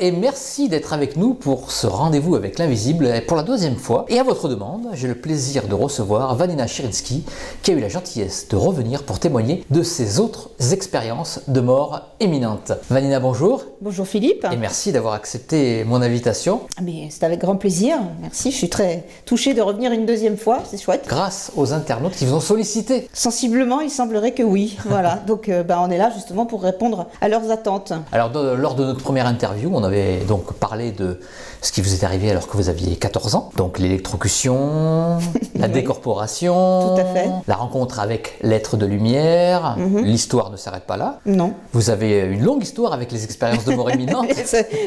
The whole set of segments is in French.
et merci d'être avec nous pour ce rendez-vous avec l'invisible pour la deuxième fois. Et à votre demande, j'ai le plaisir de recevoir Vanina Chirinsky qui a eu la gentillesse de revenir pour témoigner de ses autres expériences de mort imminente. Vanina, bonjour. Bonjour Philippe. Et merci d'avoir accepté mon invitation. Mais c'est avec grand plaisir, merci, je suis très touchée de revenir une deuxième fois, c'est chouette. Grâce aux internautes qui vous ont sollicité. Sensiblement, il semblerait que oui, voilà, donc on est là justement pour répondre à leurs attentes. Alors lors de notre première interview, on avait donc parlé de ce qui vous est arrivé alors que vous aviez 14 ans, donc l'électrocution, la décorporation, tout à fait. La rencontre avec l'être de lumière, l'histoire ne s'arrête pas là. Non. Vous avez une longue histoire avec les expériences de mort imminente.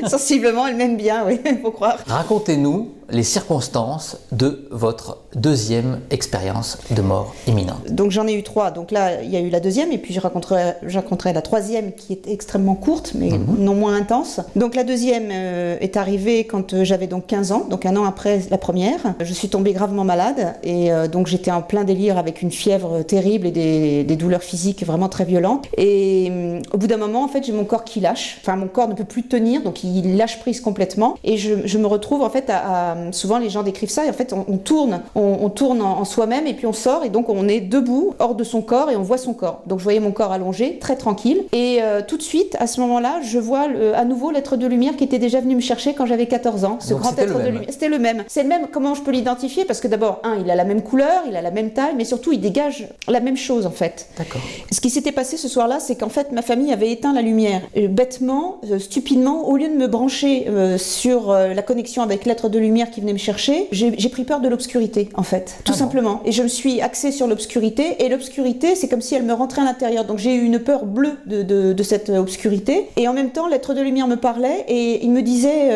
Sensiblement, elle m'aime bien, oui, il faut croire. Racontez-nous les circonstances de votre deuxième expérience de mort imminente. Donc j'en ai eu 3, donc là il y a eu la deuxième et puis je raconterai la troisième qui est extrêmement courte mais non moins intense. Donc la deuxième est arrivée quand j'avais donc 15 ans, donc un an après la première. Je suis tombée gravement malade et donc j'étais en plein délire avec une fièvre terrible et des douleurs physiques vraiment très violentes. Et au bout d'un moment en fait j'ai mon corps qui lâche, enfin mon corps ne peut plus tenir donc il lâche prise complètement et je me retrouve en fait souvent les gens décrivent ça et en fait on tourne en soi-même et puis on sort et donc on est debout hors de son corps et on voit son corps. Donc je voyais mon corps allongé, très tranquille et tout de suite à ce moment-là je vois à nouveau l'être de lumière qui était déjà venu me chercher quand j'avais 14 ans. Ce grand être de lumière. C'était le même. C'est le même, comment je peux l'identifier? Parce que d'abord, il a la même couleur, il a la même taille, mais surtout il dégage la même chose en fait. D'accord. Ce qui s'était passé ce soir-là, c'est qu'en fait ma famille avait éteint la lumière. Bêtement, stupidement, au lieu de me brancher sur la connexion avec l'être de lumière qui venait me chercher, j'ai pris peur de l'obscurité en fait, tout simplement. Et je me suis axée sur l'obscurité et l'obscurité c'est comme si elle me rentrait à l'intérieur. Donc j'ai eu une peur bleue de cette obscurité et en même temps l'être de lumière me parlait et il me disait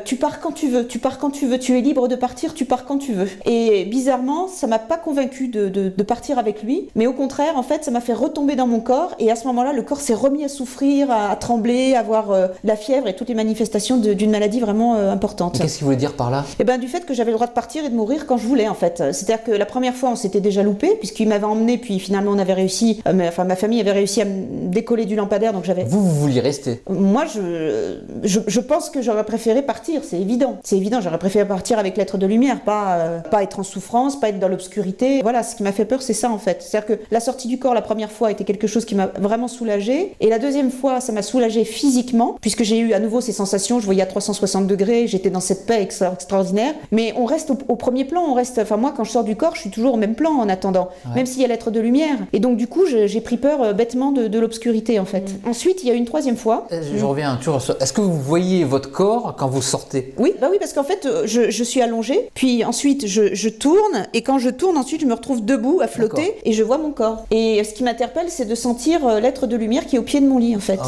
tu pars quand tu veux, tu pars quand tu veux, tu es libre de partir, tu pars quand tu veux. Et bizarrement ça m'a pas convaincue de partir avec lui, mais au contraire en fait ça m'a fait retomber dans mon corps et à ce moment-là le corps s'est remis à souffrir, à trembler, à avoir la fièvre et toutes les manifestations d'une maladie vraiment importante. Qu'est-ce qu'il voulait dire par là? Et ben du fait que j'avais le droit de partir et de mourir quand je voulais en fait. C'est-à-dire que la première fois on s'était déjà loupé puisqu'il m'avait emmené puis finalement on avait réussi, ma famille avait réussi à me décoller du lampadaire donc j'avais... Vous vouliez rester? Moi je pense que j'aurais préféré partir, c'est évident. C'est évident, j'aurais préféré partir avec l'être de lumière, pas être en souffrance, pas être dans l'obscurité. Voilà, ce qui m'a fait peur c'est ça en fait. C'est-à-dire que la sortie du corps la première fois était quelque chose qui m'a vraiment soulagée et la deuxième fois ça m'a soulagée physiquement puisque j'ai eu à nouveau ces sensations, je voyais à 360 degrés, j'étais dans cette paix extraordinaire. Mais on reste au premier plan, enfin moi quand je sors du corps je suis toujours au même plan en attendant, même s'il y a l'être de lumière. Et donc du coup j'ai pris peur bêtement de l'obscurité en fait. Ensuite il y a une troisième fois. Je reviens toujours sur... Est-ce que vous voyez votre corps quand vous sortez? Oui, bah oui parce qu'en fait je suis allongée, puis ensuite je tourne et quand je tourne ensuite je me retrouve debout à flotter et je vois mon corps. Et ce qui m'interpelle c'est de sentir l'être de lumière qui est au pied de mon lit en fait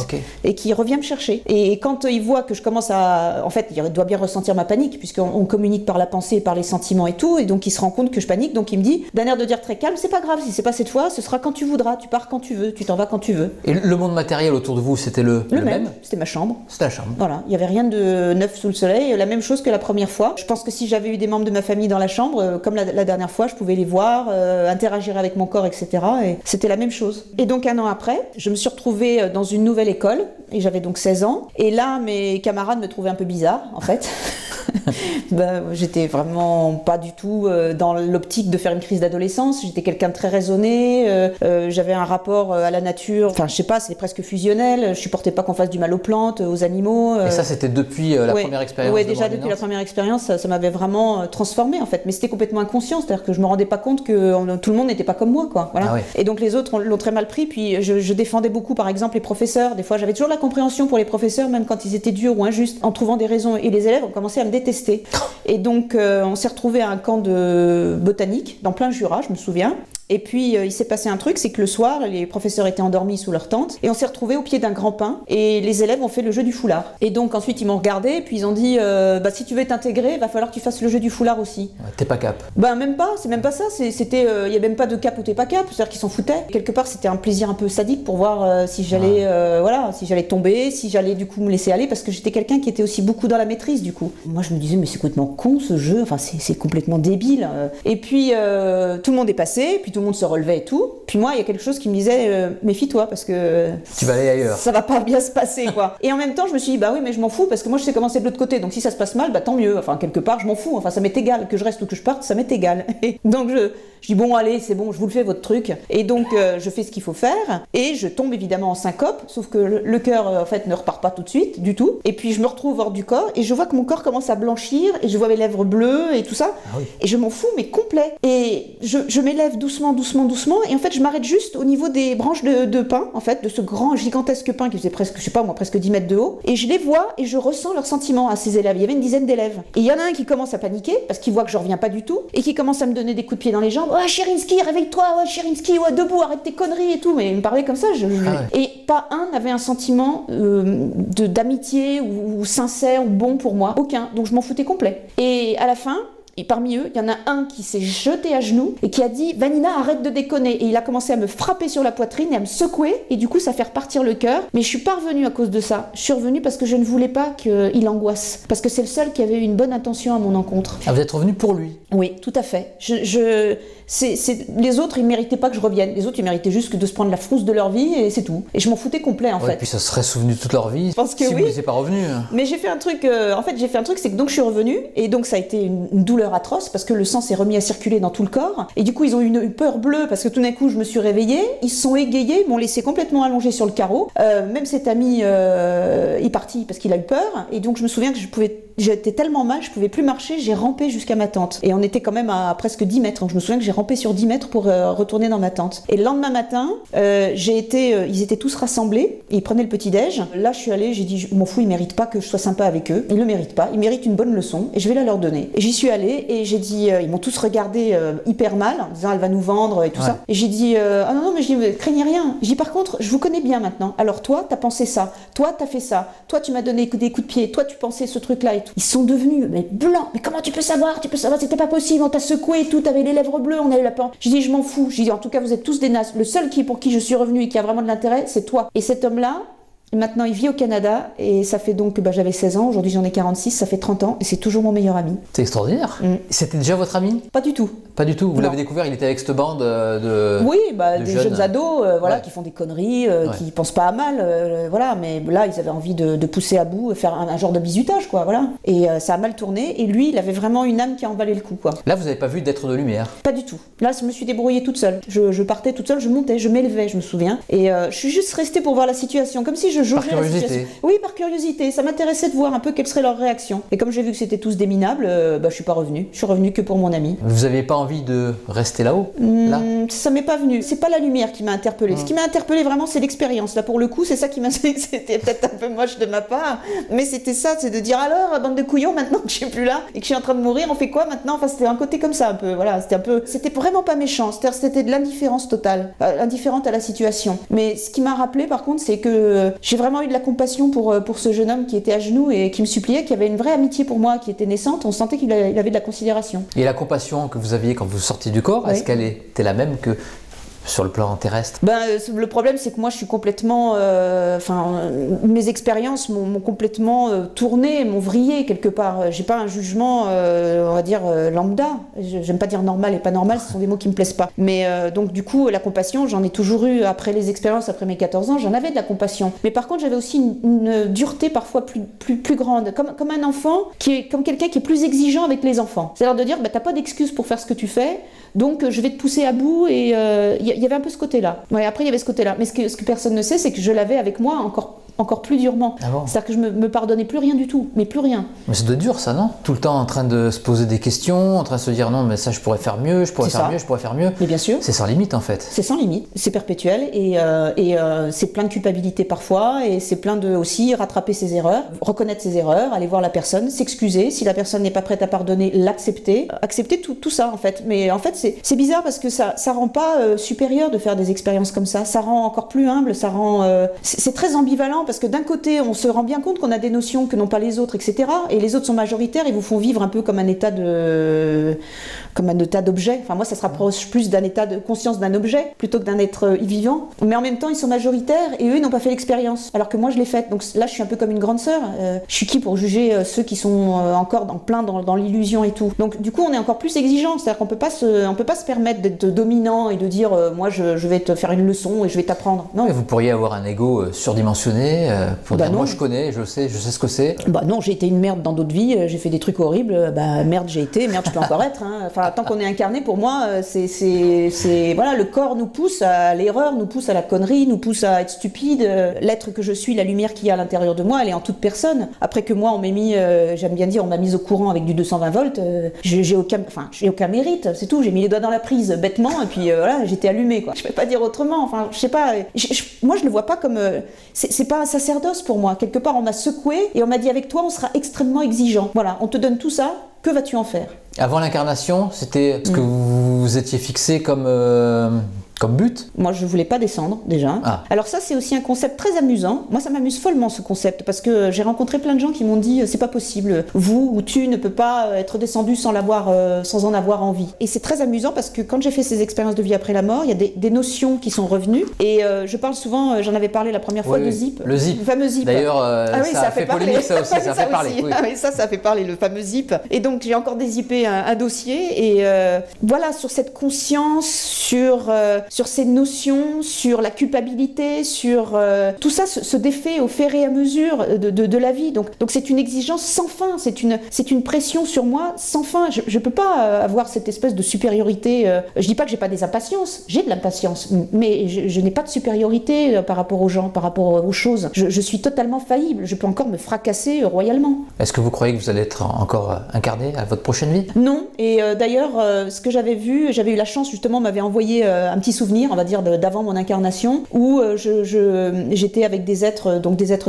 et qui revient me chercher. Et quand il voit que je commence à... En fait il doit bien ressentir ma panique puisqu'on communique par la pensée et par les sentiments et tout, et donc il se rend compte que je panique, donc il me dit d'un air de dire très calme, c'est pas grave, si c'est pas cette fois, ce sera quand tu voudras, tu pars quand tu veux, tu t'en vas quand tu veux. Et le monde matériel autour de vous, c'était le même? C'était ma chambre. C'était la chambre. Voilà, il y avait rien de neuf sous le soleil, la même chose que la première fois. Je pense que si j'avais eu des membres de ma famille dans la chambre, comme la dernière fois, je pouvais les voir, interagir avec mon corps, etc. Et c'était la même chose. Et donc un an après, je me suis retrouvée dans une nouvelle école, et j'avais donc 16 ans, et là mes camarades me trouvaient un peu bizarre, en fait. J'étais vraiment pas du tout dans l'optique de faire une crise d'adolescence. J'étais quelqu'un de très raisonné, j'avais un rapport à la nature, enfin je sais pas, c'est presque fusionnel, je supportais pas qu'on fasse du mal aux plantes, aux animaux. Et ça c'était depuis la première expérience? Oui, déjà depuis la première expérience, ça m'avait vraiment transformée en fait, mais c'était complètement inconscient, c'est-à-dire que je me rendais pas compte que tout le monde n'était pas comme moi, quoi. Voilà. Et donc les autres l'ont très mal pris, puis je défendais beaucoup par exemple les professeurs, des fois j'avais toujours la compréhension pour les professeurs, même quand ils étaient durs ou injustes, en trouvant des raisons, et les élèves ont commencé à me détester. Et donc on s'est retrouvés à un camp de botanique dans plein Jura, je me souviens. Et puis il s'est passé un truc, c'est que le soir, les professeurs étaient endormis sous leur tente et on s'est retrouvés au pied d'un grand pin et les élèves ont fait le jeu du foulard. Et donc ensuite ils m'ont regardé et puis ils ont dit si tu veux t'intégrer, il va falloir que tu fasses le jeu du foulard aussi. Ouais, t'es pas cap. Même pas, c'est même pas ça, c'était il y a même pas de cap ou t'es pas cap, c'est-à-dire qu'ils s'en foutaient. Quelque part c'était un plaisir un peu sadique pour voir si j'allais si j'allais tomber, si j'allais du coup me laisser aller parce que j'étais quelqu'un qui était aussi beaucoup dans la maîtrise du coup. Moi je me disais mais c'est complètement con ce jeu, enfin c'est complètement débile. Et puis tout le monde est passé, puis tout tout le monde se relevait et tout. Puis moi, il y a quelque chose qui me disait méfie-toi parce que tu vas aller ailleurs. Ça va pas bien se passer, quoi. Et en même temps, je me suis dit, bah oui, mais je m'en fous parce que moi, je sais comment c'est de l'autre côté. Donc si ça se passe mal, bah tant mieux. Enfin, quelque part, je m'en fous. Enfin, ça m'est égal. Que je reste ou que je parte, ça m'est égal. Et donc je dis, bon, allez, c'est bon, je vous le fais votre truc. Et donc, je fais ce qu'il faut faire. Et je tombe évidemment en syncope. Sauf que le cœur, en fait, ne repart pas tout de suite, du tout. Et puis, je me retrouve hors du corps. Et je vois que mon corps commence à blanchir. Et je vois mes lèvres bleues et tout ça. Ah oui. Et je m'en fous, mais complet. Et je m'élève doucement. Et en fait, je m'arrête juste au niveau des branches de pin, en fait, de ce grand, gigantesque pin qui faisait presque, je sais pas moi, presque 10 mètres de haut. Et je les vois et je ressens leurs sentiments à ces élèves. Il y avait une dizaine d'élèves. Et il y en a un qui commence à paniquer parce qu'il voit que je reviens pas du tout et qui commence à me donner des coups de pied dans les jambes. Oh, Cherinsky, réveille-toi. Oh, Cherinsky, ouais, debout, arrête tes conneries et tout. Mais il me parlait comme ça. Et pas un n'avait un sentiment d'amitié ou sincère ou bon pour moi. Aucun. Donc je m'en foutais complet. Et à la fin, et parmi eux, il y en a un qui s'est jeté à genoux et qui a dit « Vanina, arrête de déconner ». Et il a commencé à me frapper sur la poitrine et à me secouer. Et du coup, ça fait repartir le cœur. Mais je suis pas revenue à cause de ça. Je suis revenue parce que je ne voulais pas qu'il angoisse. Parce que c'est le seul qui avait eu une bonne intention à mon encontre. Ah, vous êtes revenu pour lui? Oui, tout à fait. Les autres, ils méritaient pas que je revienne. Les autres, ils méritaient juste de se prendre la frousse de leur vie et c'est tout. Et je m'en foutais complet, en fait. Et puis ça serait souvenu toute leur vie. Je pense que si oui. vous n'étiez pas revenu. Mais j'ai fait un truc, c'est que donc je suis revenue et donc ça a été une douleur atroce parce que le sang s'est remis à circuler dans tout le corps et du coup ils ont eu une peur bleue parce que tout d'un coup je me suis réveillée, ils se sont égayés, m'ont laissé complètement allongée sur le carreau. Même cet ami est parti parce qu'il a eu peur et donc je me souviens que j'étais tellement mal, je pouvais plus marcher, j'ai rampé jusqu'à ma tente et on était quand même à presque 10 mètres, donc je me souviens que j'ai rampé sur 10 mètres pour retourner dans ma tente. Et le lendemain matin, ils étaient tous rassemblés et ils prenaient le petit-déj. Là je suis allée, j'ai dit je m'en fous, ils méritent pas que je sois sympa avec eux, ils le méritent pas, ils méritent une bonne leçon et je vais la leur donner. Et j'y suis allée et j'ai dit, ils m'ont tous regardé hyper mal en disant elle va nous vendre et tout ça. Et j'ai dit ah non mais je dis craignez rien. J'ai dit par contre je vous connais bien maintenant. Alors toi t'as pensé ça, toi t'as fait ça, toi tu m'as donné des coups de pied, toi tu pensais ce truc là et tout. Ils sont devenus mais blancs. Mais comment tu peux savoir c'était pas possible, on t'a secoué et tout, t'avais les lèvres bleues, on a eu la peur. J'ai dit je m'en fous. J'ai dit en tout cas vous êtes tous des nazes. Le seul pour qui je suis revenue et qui a vraiment de l'intérêt c'est toi. Et cet homme là maintenant, il vit au Canada et ça fait donc, j'avais 16 ans, aujourd'hui j'en ai 46, ça fait 30 ans et c'est toujours mon meilleur ami. C'est extraordinaire. C'était déjà votre ami? Pas du tout. Pas du tout. Vous l'avez découvert, il était avec cette bande de oui, des jeunes ados, qui font des conneries, qui pensent pas à mal, voilà. Mais là, ils avaient envie de pousser à bout, faire un genre de bizutage, quoi, voilà. Et ça a mal tourné. Et lui, il avait vraiment une âme qui a emballé le coup, quoi. Là, vous n'avez pas vu d'être de lumière? Pas du tout. Là, je me suis débrouillée toute seule. Je partais toute seule, je montais, je m'élevais, je me souviens. Et je suis juste restée pour voir la situation, comme si je jaugeais la situation. Oui, par curiosité. Ça m'intéressait de voir un peu quelle serait leur réaction. Et comme j'ai vu que c'était tous des minables, je suis pas revenue. Je suis revenue que pour mon ami. Vous n'aviez pas envie de rester là-haut? Ça m'est pas venu. C'est pas la lumière qui m'a interpellée. Ce qui m'a interpellée vraiment, c'est l'expérience. Là, pour le coup, c'est ça qui m'a. C'était peut-être un peu moche de ma part, mais c'était ça, c'est de dire alors, bande de couillons, maintenant que je suis plus là et que je suis en train de mourir, on fait quoi maintenant? Enfin, c'était un côté comme ça, un peu. Voilà, c'était vraiment pas méchant. C'était de l'indifférence totale, indifférente à la situation. Mais ce qui m'a rappelé, par contre, c'est que j'ai vraiment eu de la compassion pour ce jeune homme qui était à genoux et qui me suppliait, qui avait une vraie amitié pour moi, qui était naissante. On sentait qu'il avait de la considération. Et la compassion que vous aviez quand vous sortiez du corps, est-ce qu'elle était la même que sur le plan terrestre? Le problème, c'est que moi, je suis complètement... mes expériences m'ont complètement tourné, m'ont vrillé quelque part. J'ai pas un jugement, on va dire, lambda. J'aime pas dire normal et pas normal, ce sont des mots qui me plaisent pas. Mais donc, du coup, la compassion, j'en ai toujours eu après les expériences, après mes 14 ans, j'en avais de la compassion. Mais par contre, j'avais aussi une dureté parfois plus grande. Comme un enfant, comme quelqu'un qui est plus exigeant avec les enfants. C'est-à-dire de dire, t'as pas d'excuse pour faire ce que tu fais, donc je vais te pousser à bout et... Il y avait un peu ce côté-là. Ouais, après, il y avait ce côté-là. Mais ce que personne ne sait, c'est que je l'avais avec moi encore plus durement. Ah bon? C'est-à-dire que je me pardonnais plus rien du tout, mais plus rien. Mais c'est de dur, ça, non? Tout le temps en train de se poser des questions, en train de se dire non, mais ça, je pourrais faire mieux, je pourrais faire mieux. Mais bien sûr. C'est sans limite, en fait. C'est sans limite, c'est perpétuel et c'est plein de culpabilité parfois et c'est plein de aussi rattraper ses erreurs, reconnaître ses erreurs, aller voir la personne, s'excuser. Si la personne n'est pas prête à pardonner, l'accepter. Accepter tout ça, en fait. Mais en fait, c'est bizarre parce que ça rend pas supérieur de faire des expériences comme ça. Ça rend encore plus humble, ça rend... c'est très ambivalent parce que d'un côté, on se rend bien compte qu'on a des notions que n'ont pas les autres, etc. Et les autres sont majoritaires et vous font vivre un peu comme un état d'objet. Enfin, moi, ça se rapproche plus d'un état de conscience d'un objet plutôt que d'un être vivant. Mais en même temps, ils sont majoritaires et eux, ils n'ont pas fait l'expérience. Alors que moi, je l'ai faite. Donc là, je suis un peu comme une grande sœur. Je suis qui pour juger ceux qui sont encore en plein dans l'illusion et tout. Donc du coup, on est encore plus exigeant. C'est-à-dire qu'on peut pas se permettre d'être dominant et de dire moi, je vais te faire une leçon et je vais t'apprendre. Non. Et vous pourriez avoir un ego surdimensionné pour dire non. moi, je connais, je sais ce que c'est. Bah non, j'ai été une merde dans d'autres vies. J'ai fait des trucs horribles. Bah merde, j'ai été. Merde, je peux encore être. Hein. Enfin, tant qu'on est incarné, pour moi, c'est voilà, le corps nous pousse à l'erreur, nous pousse à la connerie, nous pousse à être stupide. L'être que je suis, la lumière qu'il y a à l'intérieur de moi, elle est en toute personne. Après que moi, on m'ait mis, j'aime bien dire, on m'a mise au courant avec du 220 volts. J'ai aucun mérite. C'est tout. J'ai mis les doigts dans la prise bêtement et puis voilà, j'étais allumée quoi. Je peux pas dire autrement. Enfin, je sais pas. Moi, je le vois pas comme c'est pas un sacerdoce pour moi. Quelque part, on m'a secoué et on m'a dit avec toi, on sera extrêmement exigeant. Voilà, on te donne tout ça. Que vas-tu en faire? Avant l'incarnation, c'était ce que vous étiez fixé comme but? Moi, je voulais pas descendre, déjà. Ah. Alors ça, c'est aussi un concept très amusant. Moi, ça m'amuse follement, ce concept, parce que j'ai rencontré plein de gens qui m'ont dit « c'est pas possible, vous ou tu ne peux pas être descendu sans en avoir envie ». Et c'est très amusant parce que quand j'ai fait ces expériences de vie après la mort, il y a des notions qui sont revenues. Et je parle souvent, j'en avais parlé la première fois, de ZIP. Le ZIP. Le fameux ZIP. D'ailleurs, ça a fait polémique, ça aussi, ça a fait parler. Oui. Ah oui, ça a fait parler, le fameux ZIP. Et donc, j'ai encore dézippé un dossier. Et voilà, sur cette conscience, sur ces notions, sur la culpabilité, sur tout ça se défait au fur et à mesure de la vie. Donc c'est une exigence sans fin, c'est une pression sur moi sans fin. Je peux pas avoir cette espèce de supériorité. Je dis pas que j'ai pas des impatiences, j'ai de l'impatience, mais je n'ai pas de supériorité par rapport aux gens, par rapport aux choses. Je suis totalement faillible, je peux encore me fracasser royalement. Est-ce que vous croyez que vous allez être encore incarné à votre prochaine vie? Non, et d'ailleurs, ce que j'avais vu, j'avais eu la chance justement, on m'avait envoyé un petit souvenir, on va dire d'avant mon incarnation, où j'étais avec des êtres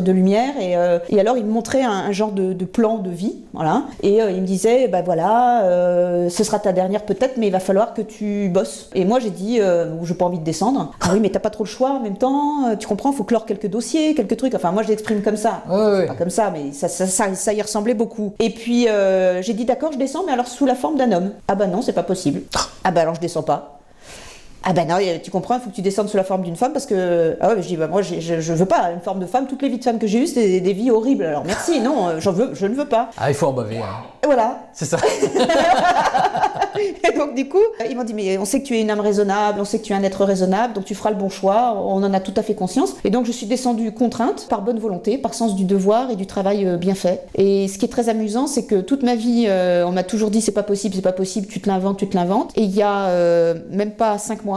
de lumière, et alors ils me montraient un genre de plan de vie, voilà, et ils me disaient, bah voilà, ce sera ta dernière peut-être, mais il va falloir que tu bosses. Et moi j'ai dit, j'ai pas envie de descendre. Ah oui, mais t'as pas trop le choix en même temps, tu comprends, faut clore quelques dossiers, quelques trucs, enfin moi je l'exprime comme ça, c'est pas comme ça, mais ça y ressemblait beaucoup. Et puis j'ai dit d'accord, je descends, mais alors sous la forme d'un homme. Ah bah non, c'est pas possible. Ah bah alors je descends pas. Ah ben non, tu comprends, il faut que tu descendes sous la forme d'une femme parce que... Ah ouais, je dis, bah moi je veux pas une forme de femme, toutes les vies de femmes que j'ai eues, c'est des vies horribles, alors merci, non, je ne veux pas. Ah, il faut en baver. Hein. Et voilà. C'est ça. Et donc du coup, ils m'ont dit, mais on sait que tu es une âme raisonnable, on sait que tu es un être raisonnable, donc tu feras le bon choix, on en a tout à fait conscience. Et donc je suis descendue contrainte, par bonne volonté, par sens du devoir et du travail bien fait. Et ce qui est très amusant, c'est que toute ma vie, on m'a toujours dit, c'est pas possible, tu te l'inventes. Et il y a même pas 5 mois,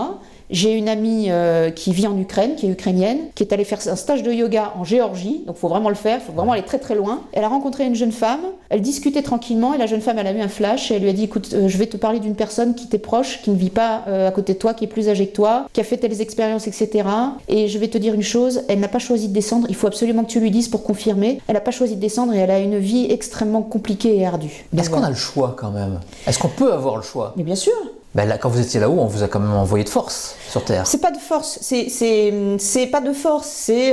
j'ai une amie qui vit en Ukraine, qui est ukrainienne, qui est allée faire un stage de yoga en Géorgie, donc il faut vraiment le faire, il faut vraiment aller très très loin. Elle a rencontré une jeune femme, elle discutait tranquillement, et la jeune femme elle a eu un flash, et elle lui a dit, écoute, je vais te parler d'une personne qui t'est proche, qui ne vit pas à côté de toi, qui est plus âgée que toi, qui a fait telles expériences, etc. Et je vais te dire une chose, elle n'a pas choisi de descendre, il faut absolument que tu lui dises pour confirmer, elle n'a pas choisi de descendre et elle a une vie extrêmement compliquée et ardue. Est-ce qu'on a le choix quand même? Est-ce qu'on peut avoir le choix? Mais bien sûr. Ben là, quand vous étiez là-haut, on vous a quand même envoyé de force sur Terre. C'est pas de force, c'est pas de force, c'est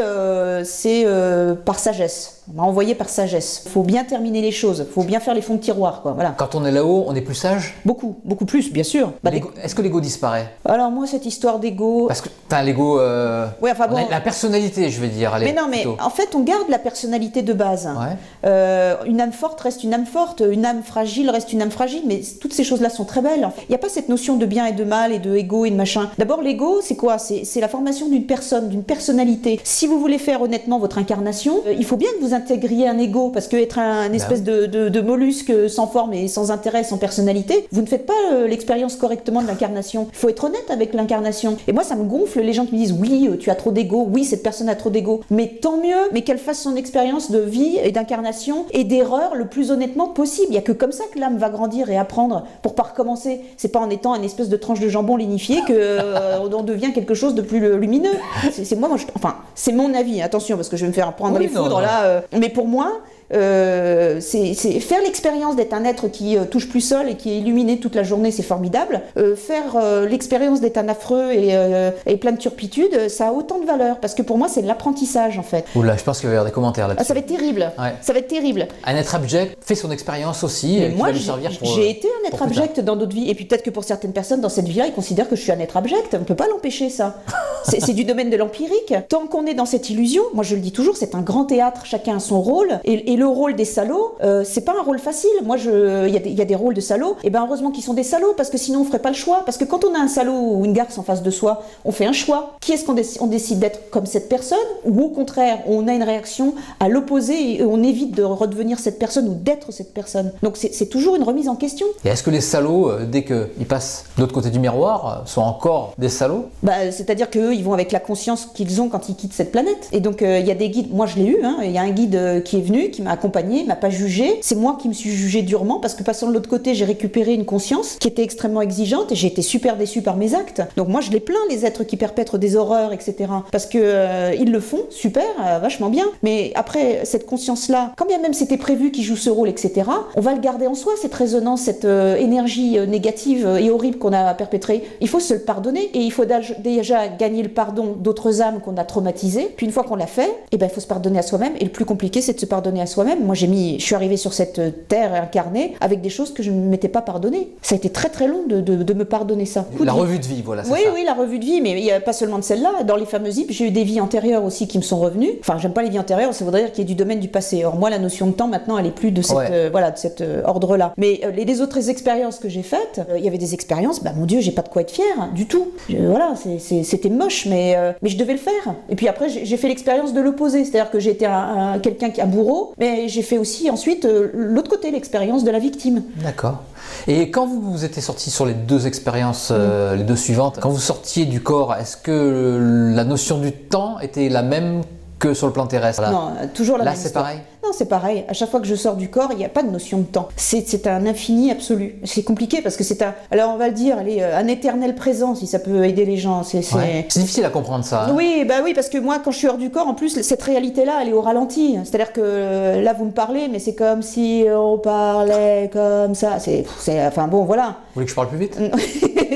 par sagesse. On m'a envoyé par sagesse. Faut bien terminer les choses, faut bien faire les fonds de tiroir, quoi. Voilà. Quand on est là-haut, on est plus sage? Beaucoup plus, bien sûr. Bah, est-ce que l'ego disparaît? Alors moi, cette histoire d'ego... Parce que l'ego... ouais, enfin bon... La personnalité, je veux dire. Mais non, mais en fait, on garde la personnalité de base. Ouais. Une âme forte reste une âme forte, une âme fragile reste une âme fragile, mais toutes ces choses-là sont très belles. Il n'y a pas cette notion de bien et de mal et de ego et de machin. D'abord, l'ego, c'est quoi? C'est la formation d'une personne, d'une personnalité. Si vous voulez faire honnêtement votre incarnation, il faut bien que vous intégriez un ego, parce que être un espèce de mollusque sans forme et sans intérêt, sans personnalité, vous ne faites pas l'expérience correctement de l'incarnation. Il faut être honnête avec l'incarnation. Et moi, ça me gonfle les gens qui me disent oui, tu as trop d'ego, oui, cette personne a trop d'ego. Mais tant mieux, mais qu'elle fasse son expérience de vie et d'incarnation et d'erreur le plus honnêtement possible. Il n'y a que comme ça que l'âme va grandir et apprendre pour pas recommencer. C'est pas en étant une espèce de tranche de jambon lignifié qu'on devient quelque chose de plus lumineux. C'est mon avis, attention, parce que je vais me faire prendre les foudres là. Mais pour moi, C'est faire l'expérience d'être un être qui touche plus sol et qui est illuminé toute la journée, c'est formidable. Faire l'expérience d'être un affreux et plein de turpitude, ça a autant de valeur, parce que pour moi, c'est de l'apprentissage, en fait. Oula, je pense qu'il va y avoir des commentaires là-dessus. Ça va être terrible. Ouais. Ça va être terrible. Un être abject fait son expérience aussi, Mais qui moi, va lui servir pour... j'ai été un être abject dans d'autres vies. Et puis peut-être que pour certaines personnes dans cette vie-là, ils considèrent que je suis un être abject. On ne peut pas l'empêcher, ça. C'est du domaine de l'empirique. Tant qu'on est dans cette illusion, moi je le dis toujours, c'est un grand théâtre, chacun a son rôle. Et le rôle des salauds, c'est pas un rôle facile. Moi, il y a des rôles de salauds. Et ben heureusement qu'ils sont des salauds, parce que sinon on ferait pas le choix. Parce que quand on a un salaud ou une garce en face de soi, on fait un choix. Qui est-ce qu'on décide d'être comme cette personne, ou au contraire, on a une réaction à l'opposé et on évite de redevenir cette personne ou d'être cette personne. Donc c'est toujours une remise en question. Et est-ce que les salauds, dès qu'ils passent de l'autre côté du miroir, sont encore des salauds? C'est-à-dire qu'eux, ils vont avec la conscience qu'ils ont quand ils quittent cette planète. Et donc il y a des guides, moi je l'ai eu, il y a un guide qui est venu, qui m'a accompagné, m'a pas jugé. C'est moi qui me suis jugé durement, parce que passant de l'autre côté, j'ai récupéré une conscience qui était extrêmement exigeante et j'ai été super déçue par mes actes. Donc moi je les plains, les êtres qui perpètrent des horreurs, etc. Parce que ils le font, super, vachement bien. Mais après, cette conscience-là, quand bien même c'était prévu qu'ils jouent ce rôle, etc., on va le garder en soi, cette résonance, cette énergie négative et horrible qu'on a perpétrée. Il faut se le pardonner, et il faut déjà gagner le pardon d'autres âmes qu'on a traumatisées. Puis une fois qu'on l'a fait, il faut se pardonner à soi-même. Et le plus compliqué, c'est de se pardonner à soi-même. Moi, je suis arrivée sur cette terre incarnée avec des choses que je ne m'étais pas pardonnées. Ça a été très très long de me pardonner ça. La revue de vie, voilà, c'est ça. Oui, la revue de vie, mais il n'y a pas seulement de celle-là. Dans les fameuses vies, j'ai eu des vies antérieures aussi qui me sont revenues. Enfin, j'aime pas les vies antérieures, ça voudrait dire qu'il y a du domaine du passé. Or, moi, la notion de temps, maintenant, elle est plus de cet ordre-là. Mais les autres expériences que j'ai faites, il y avait des expériences, mon Dieu, j'ai pas de quoi être fière, du tout. C'était moche, mais je devais le faire. Et puis après, j'ai fait l'expérience de l'opposé. C'est-à-dire que j'ai été quelqu'un qui a bourreau, mais j'ai fait aussi ensuite l'autre côté, l'expérience de la victime. D'accord. Et quand vous étiez sorti sur les deux expériences, les deux suivantes, quand vous sortiez du corps, est-ce que la notion du temps était la même que sur le plan terrestre? Non, toujours la même. Là, c'est pareil? Non, c'est pareil. À chaque fois que je sors du corps, il n'y a pas de notion de temps. C'est un infini absolu. C'est compliqué parce que c'est un... Alors, on va le dire, un éternel présent, si ça peut aider les gens. C'est difficile à comprendre ça. Hein. Oui, oui, parce que moi, quand je suis hors du corps, en plus, cette réalité-là, elle est au ralenti. C'est-à-dire que là, vous me parlez, mais c'est comme si on parlait comme ça. Enfin, bon, voilà. Vous voulez que je parle plus vite?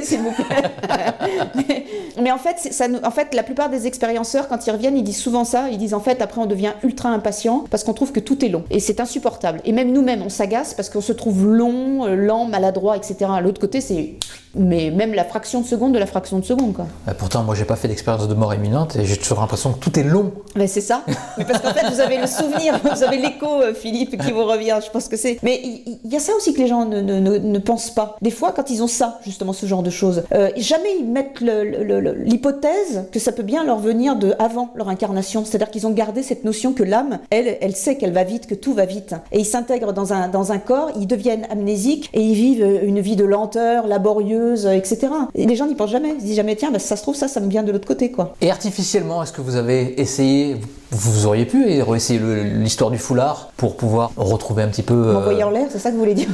S'il vous plaît. mais en fait, la plupart des expérienceurs, quand ils reviennent, ils disent souvent ça. Ils disent, en fait, après, on devient ultra impatient parce qu'on trouve que tout est long. Et c'est insupportable. Et même nous-mêmes, on s'agace parce qu'on se trouve long, lent, maladroit, etc. À l'autre côté, c'est... Mais même la fraction de seconde de la fraction de seconde, quoi. Pourtant, moi, j'ai pas fait d'expérience de mort imminente et j'ai toujours l'impression que tout est long. Mais c'est ça. Mais parce qu'en fait, vous avez le souvenir, vous avez l'écho, Philippe, qui vous revient. Je pense que c'est... Mais il y a ça aussi que les gens ne pensent pas. Des fois, quand ils ont ça, justement, ce genre de choses, jamais ils mettent l'hypothèse que ça peut bien leur venir de avant leur incarnation. C'est-à-dire qu'ils ont gardé cette notion que l'âme, elle sait qu'elle va vite, que tout va vite. Et ils s'intègrent dans un corps, ils deviennent amnésiques et ils vivent une vie de lenteur, laborieuse, etc. Et les gens n'y pensent jamais. Ils se disent jamais, tiens, ça se trouve, ça me vient de l'autre côté, quoi. Et artificiellement, est-ce que vous avez essayé, vous auriez pu réessayer l'histoire du foulard pour pouvoir retrouver un petit peu... M'envoyer en l'air, c'est ça que vous voulez dire?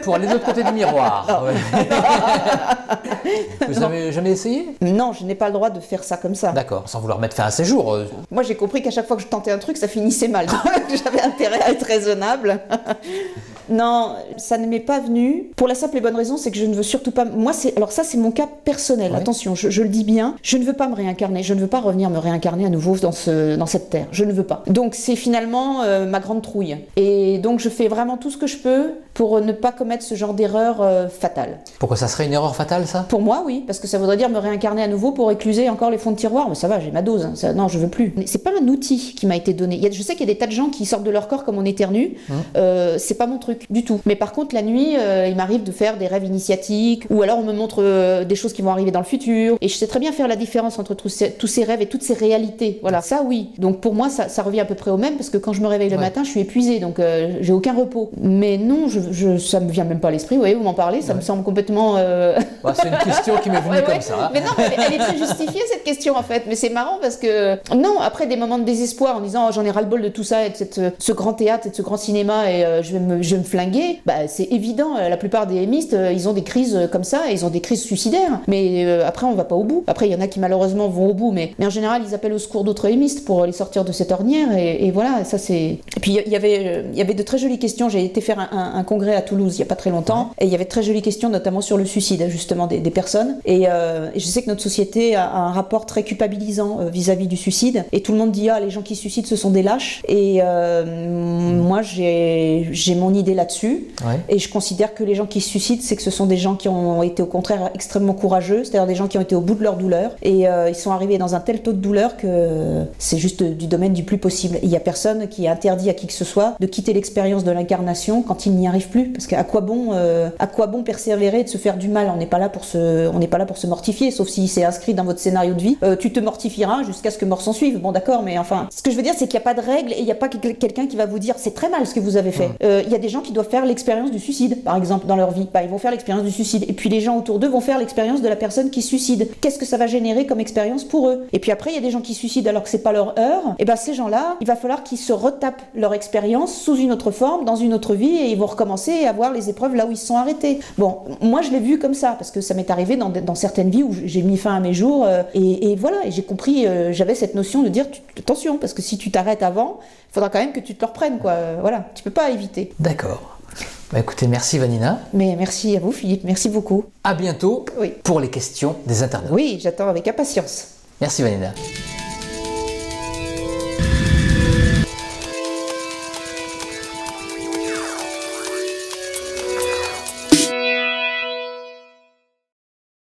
Pour aller de l'autre côté du miroir. Ouais. Vous n'avez jamais essayé? Non, je n'ai pas le droit de faire ça comme ça. D'accord, sans vouloir mettre fin à ces jours. Moi, j'ai compris qu'à chaque fois que je tentais un truc, ça finissait mal. Donc, j'avais intérêt à être raisonnable. Non, ça ne m'est pas venu. Pour la simple et bonne raison, c'est que je ne veux surtout pas... Moi, alors ça, c'est mon cas personnel. Ouais. Attention, je le dis bien. Je ne veux pas me réincarner. Je ne veux pas revenir me réincarner à nouveau dans cette terre. Je ne veux pas. Donc, c'est finalement ma grande trouille. Et donc, je fais vraiment tout ce que je peux pour ne pas commettre ce genre d'erreur fatale. Pourquoi ça serait une erreur fatale, ça? Pour moi, oui. Parce que ça voudrait dire me réincarner à nouveau pour écluser encore les fonds de tiroir. Mais ça va, j'ai ma dose. Non, je veux plus. Mais c'est pas un outil qui m'a été donné. Je sais qu'il y a des tas de gens qui sortent de leur corps comme on éternue. C'est pas mon truc du tout. Mais par contre, la nuit, il m'arrive de faire des rêves initiatiques, ou alors on me montre des choses qui vont arriver dans le futur. Et je sais très bien faire la différence entre tous ces rêves et toutes ces réalités. Voilà, ça oui. Donc pour moi, ça revient à peu près au même, parce que quand je me réveille le matin, je suis épuisée, donc j'ai aucun repos. Mais non, ça me vient même pas à l'esprit. Vous voyez, vous m'en parlez, ça me semble complètement... c'est une question qui m'est venue comme ça. Mais non, elle est très justifiée, cette question, en fait. Mais c'est marrant parce que... Non, après des moments de désespoir, en disant, j'en ai ras-le-bol de tout ça, et de ce grand théâtre, et de ce grand cinéma, et je vais me flingués, bah, c'est évident, la plupart des hémistes, ils ont des crises comme ça, ils ont des crises suicidaires. Mais après, on va pas au bout. Après, il y en a qui malheureusement vont au bout, mais en général, ils appellent au secours d'autres hémistes pour les sortir de cette ornière. Et voilà, ça c'est. Et puis il y avait de très jolies questions. J'ai été faire un congrès à Toulouse il y a pas très longtemps, et il y avait de très jolies questions, notamment sur le suicide, justement des personnes. Et je sais que notre société a un rapport très culpabilisant vis-à-vis du suicide. Et tout le monde dit les gens qui suicident, ce sont des lâches. Et moi, j'ai mon idée là-dessus. Ouais. Et je considère que les gens qui se suicident, c'est que ce sont des gens qui ont été au contraire extrêmement courageux, c'est-à-dire des gens qui ont été au bout de leur douleur. Et ils sont arrivés dans un tel taux de douleur que c'est juste du domaine du plus possible. Il n'y a personne qui interdit à qui que ce soit de quitter l'expérience de l'incarnation quand il n'y arrive plus. Parce qu'à quoi bon persévérer et de se faire du mal? On n'est pas là pour se mortifier, sauf si c'est inscrit dans votre scénario de vie. Tu te mortifieras jusqu'à ce que mort s'en suive. Bon, d'accord, mais enfin, ce que je veux dire, c'est qu'il n'y a pas de règle et il n'y a pas quelqu'un qui va vous dire c'est très mal ce que vous avez fait. Il y a des gens qui doivent faire l'expérience du suicide, par exemple, dans leur vie. Bah, ils vont faire l'expérience du suicide. Et puis les gens autour d'eux vont faire l'expérience de la personne qui suicide. Qu'est-ce que ça va générer comme expérience pour eux? Et puis après, il y a des gens qui suicident alors que c'est pas leur heure. Et ben ces gens-là, il va falloir qu'ils se retapent leur expérience sous une autre forme, dans une autre vie, et ils vont recommencer à voir les épreuves là où ils se sont arrêtés. Bon, moi je l'ai vu comme ça, parce que ça m'est arrivé dans certaines vies où j'ai mis fin à mes jours, et voilà, et j'ai compris, j'avais cette notion de dire, attention, parce que si tu t'arrêtes avant, il faudra quand même que tu te le reprennes, quoi. Voilà, tu peux pas éviter. D'accord. Bah écoutez, merci Vanina. Mais merci à vous Philippe, merci beaucoup. À bientôt pour les questions des internautes. Oui, j'attends avec impatience. Merci Vanina.